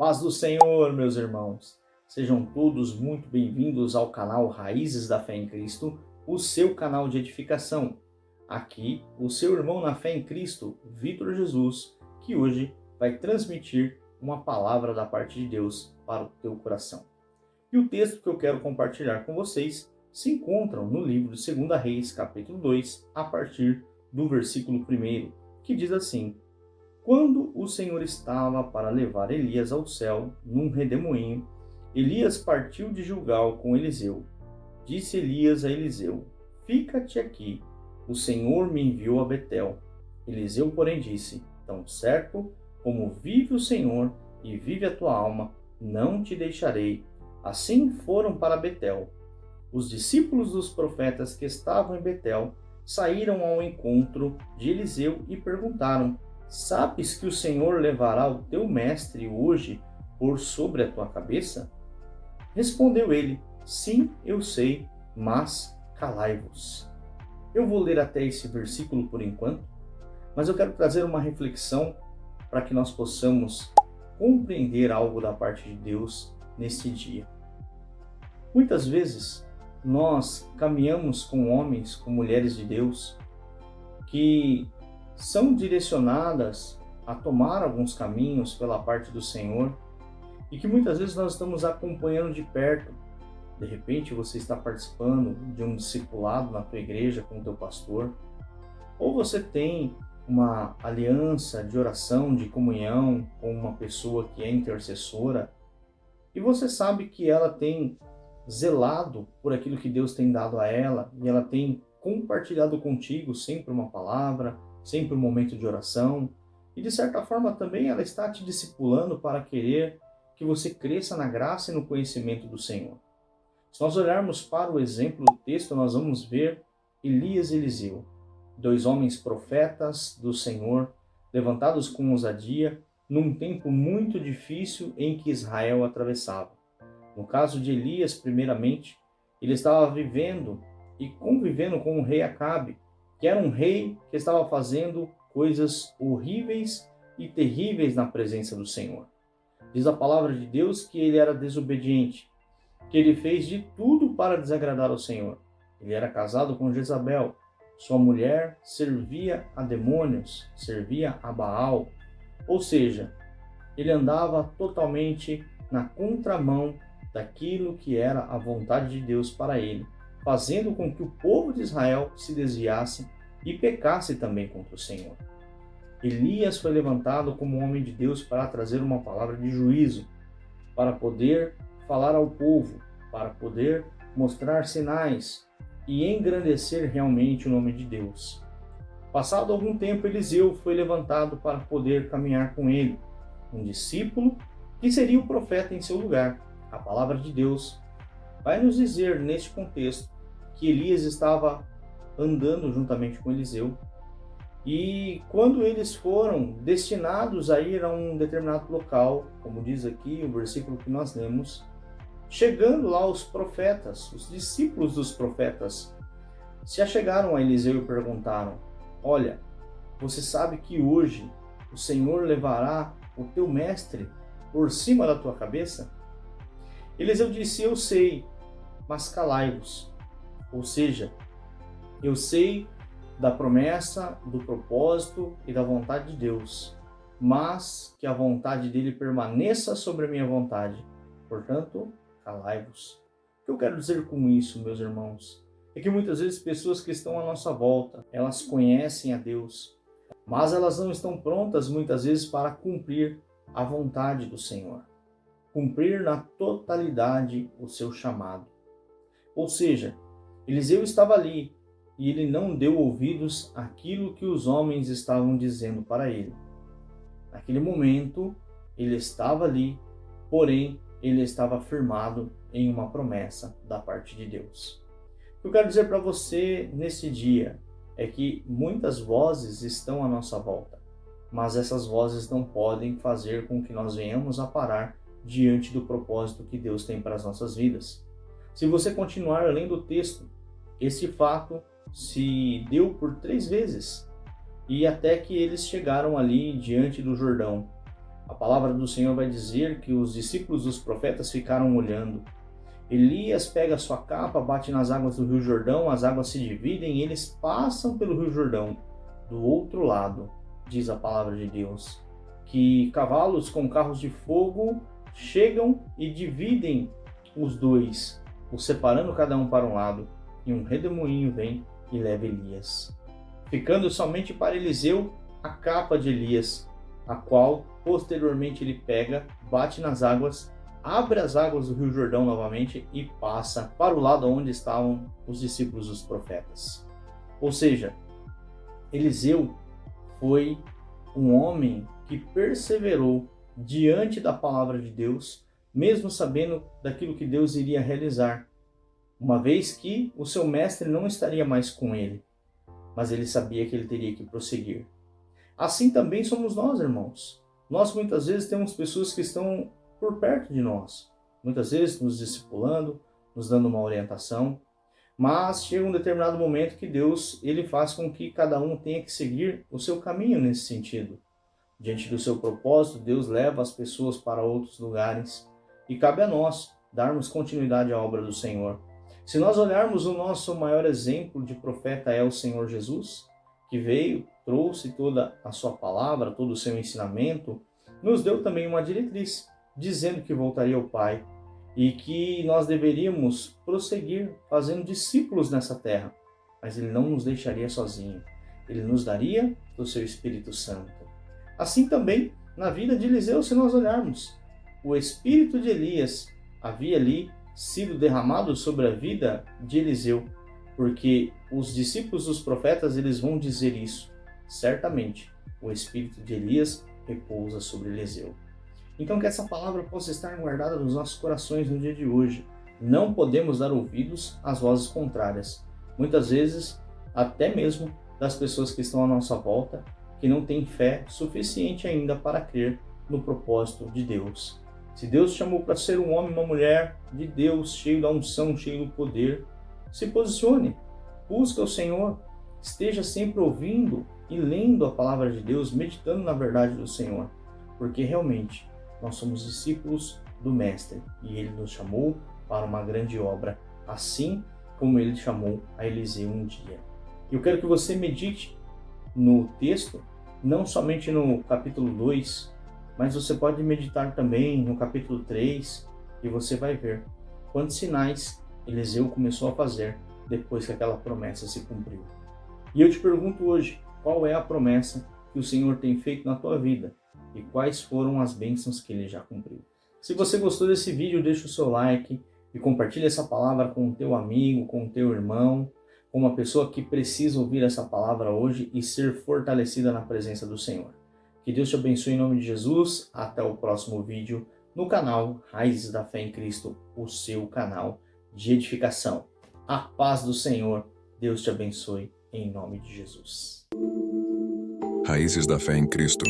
Paz do Senhor, meus irmãos. Sejam todos muito bem-vindos ao canal Raízes da Fé em Cristo, o seu canal de edificação. Aqui, o seu irmão na fé em Cristo, Vitor Jesus, que hoje vai transmitir uma palavra da parte de Deus para o teu coração. E o texto que eu quero compartilhar com vocês se encontra no livro de 2 Reis, capítulo 2, a partir do versículo 1, que diz assim: Quando o Senhor estava para levar Elias ao céu, num redemoinho, Elias partiu de Gilgal com Eliseu. Disse Elias a Eliseu: Fica-te aqui, o Senhor me enviou a Betel. Eliseu, porém, disse: Tão certo como vive o Senhor e vive a tua alma, não te deixarei. Assim foram para Betel. Os discípulos dos profetas que estavam em Betel saíram ao encontro de Eliseu e perguntaram: Sabes que o Senhor levará o teu mestre hoje por sobre a tua cabeça? Respondeu ele: Sim, eu sei, mas calai-vos. Eu vou ler até esse versículo por enquanto, mas eu quero trazer uma reflexão para que nós possamos compreender algo da parte de Deus neste dia. Muitas vezes nós caminhamos com homens, com mulheres de Deus, que são direcionadas a tomar alguns caminhos pela parte do Senhor e que muitas vezes nós estamos acompanhando de perto. De repente você está participando de um discipulado na tua igreja com o teu pastor, ou você tem uma aliança de oração, de comunhão com uma pessoa que é intercessora e você sabe que ela tem zelado por aquilo que Deus tem dado a ela e ela tem compartilhado contigo sempre uma palavra, sempre um momento de oração, e de certa forma também ela está te discipulando para querer que você cresça na graça e no conhecimento do Senhor. Se nós olharmos para o exemplo do texto, nós vamos ver Elias e Eliseu, dois homens profetas do Senhor, levantados com ousadia, num tempo muito difícil em que Israel atravessava. No caso de Elias, primeiramente, ele estava vivendo e convivendo com o rei Acabe, que era um rei que estava fazendo coisas horríveis e terríveis na presença do Senhor. Diz a palavra de Deus que ele era desobediente, que ele fez de tudo para desagradar ao Senhor. Ele era casado com Jezabel, sua mulher servia a demônios, servia a Baal, ou seja, ele andava totalmente na contramão daquilo que era a vontade de Deus para ele, fazendo com que o povo de Israel se desviasse e pecasse também contra o Senhor. Elias foi levantado como homem de Deus para trazer uma palavra de juízo, para poder falar ao povo, para poder mostrar sinais e engrandecer realmente o nome de Deus. Passado algum tempo, Eliseu foi levantado para poder caminhar com ele, um discípulo que seria o profeta em seu lugar. A palavra de Deus vai nos dizer neste contexto que Elias estava andando juntamente com Eliseu e quando eles foram destinados a ir a um determinado local, como diz aqui o versículo que nós lemos, chegando lá os profetas, os discípulos dos profetas, se achegaram a Eliseu e perguntaram: Olha, você sabe que hoje o Senhor levará o teu mestre por cima da tua cabeça? Eliseu disse: Eu sei, mas calai-vos. Ou seja, eu sei da promessa, do propósito e da vontade de Deus, mas que a vontade dele permaneça sobre a minha vontade. Portanto, calai-vos. O que eu quero dizer com isso, meus irmãos, é que muitas vezes pessoas que estão à nossa volta, elas conhecem a Deus, mas elas não estão prontas muitas vezes para cumprir a vontade do Senhor, cumprir na totalidade o seu chamado. Ou seja, Eliseu estava ali e ele não deu ouvidos àquilo que os homens estavam dizendo para ele. Naquele momento, ele estava ali, porém, ele estava firmado em uma promessa da parte de Deus. O que eu quero dizer para você nesse dia é que muitas vozes estão à nossa volta, mas essas vozes não podem fazer com que nós venhamos a parar diante do propósito que Deus tem para as nossas vidas. Se você continuar lendo o texto, esse fato se deu por 3 vezes, e até que eles chegaram ali diante do Jordão. A palavra do Senhor vai dizer que os discípulos dos profetas ficaram olhando. Elias pega a sua capa, bate nas águas do Rio Jordão, as águas se dividem e eles passam pelo Rio Jordão. Do outro lado, diz a palavra de Deus, que cavalos com carros de fogo chegam e dividem os dois, os separando cada um para um lado, e um redemoinho vem e leva Elias, ficando somente para Eliseu a capa de Elias, a qual posteriormente ele pega, bate nas águas, abre as águas do Rio Jordão novamente e passa para o lado onde estavam os discípulos dos profetas. Ou seja, Eliseu foi um homem que perseverou diante da palavra de Deus, mesmo sabendo daquilo que Deus iria realizar, uma vez que o seu mestre não estaria mais com ele, mas ele sabia que ele teria que prosseguir. Assim também somos nós, irmãos. Nós muitas vezes temos pessoas que estão por perto de nós, muitas vezes nos discipulando, nos dando uma orientação, mas chega um determinado momento que Deus ele faz com que cada um tenha que seguir o seu caminho nesse sentido. Diante do seu propósito, Deus leva as pessoas para outros lugares e cabe a nós darmos continuidade à obra do Senhor. Se nós olharmos, o nosso maior exemplo de profeta é o Senhor Jesus, que veio, trouxe toda a sua palavra, todo o seu ensinamento, nos deu também uma diretriz, dizendo que voltaria ao Pai e que nós deveríamos prosseguir fazendo discípulos nessa terra, mas Ele não nos deixaria sozinhos, Ele nos daria do seu Espírito Santo. Assim também na vida de Eliseu, se nós olharmos, o espírito de Elias havia ali sido derramado sobre a vida de Eliseu, porque os discípulos dos profetas eles vão dizer isso. Certamente, o espírito de Elias repousa sobre Eliseu. Então que essa palavra possa estar guardada nos nossos corações no dia de hoje. Não podemos dar ouvidos às vozes contrárias. Muitas vezes, até mesmo das pessoas que estão à nossa volta, que não têm fé suficiente ainda para crer no propósito de Deus. Se Deus te chamou para ser um homem, uma mulher de Deus, cheio da unção, cheio do poder, se posicione, busca o Senhor, esteja sempre ouvindo e lendo a palavra de Deus, meditando na verdade do Senhor, porque realmente nós somos discípulos do Mestre e Ele nos chamou para uma grande obra, assim como Ele chamou a Eliseu um dia. Eu quero que você medite no texto, não somente no capítulo 2, mas você pode meditar também no capítulo 3 e você vai ver quantos sinais Eliseu começou a fazer depois que aquela promessa se cumpriu. E eu te pergunto hoje, qual é a promessa que o Senhor tem feito na tua vida e quais foram as bênçãos que Ele já cumpriu? Se você gostou desse vídeo, deixa o seu like e compartilha essa palavra com o teu amigo, com o teu irmão, com uma pessoa que precisa ouvir essa palavra hoje e ser fortalecida na presença do Senhor. Que Deus te abençoe em nome de Jesus. Até o próximo vídeo no canal Raízes da Fé em Cristo, o seu canal de edificação. A paz do Senhor, Deus te abençoe em nome de Jesus. Raízes da Fé em Cristo.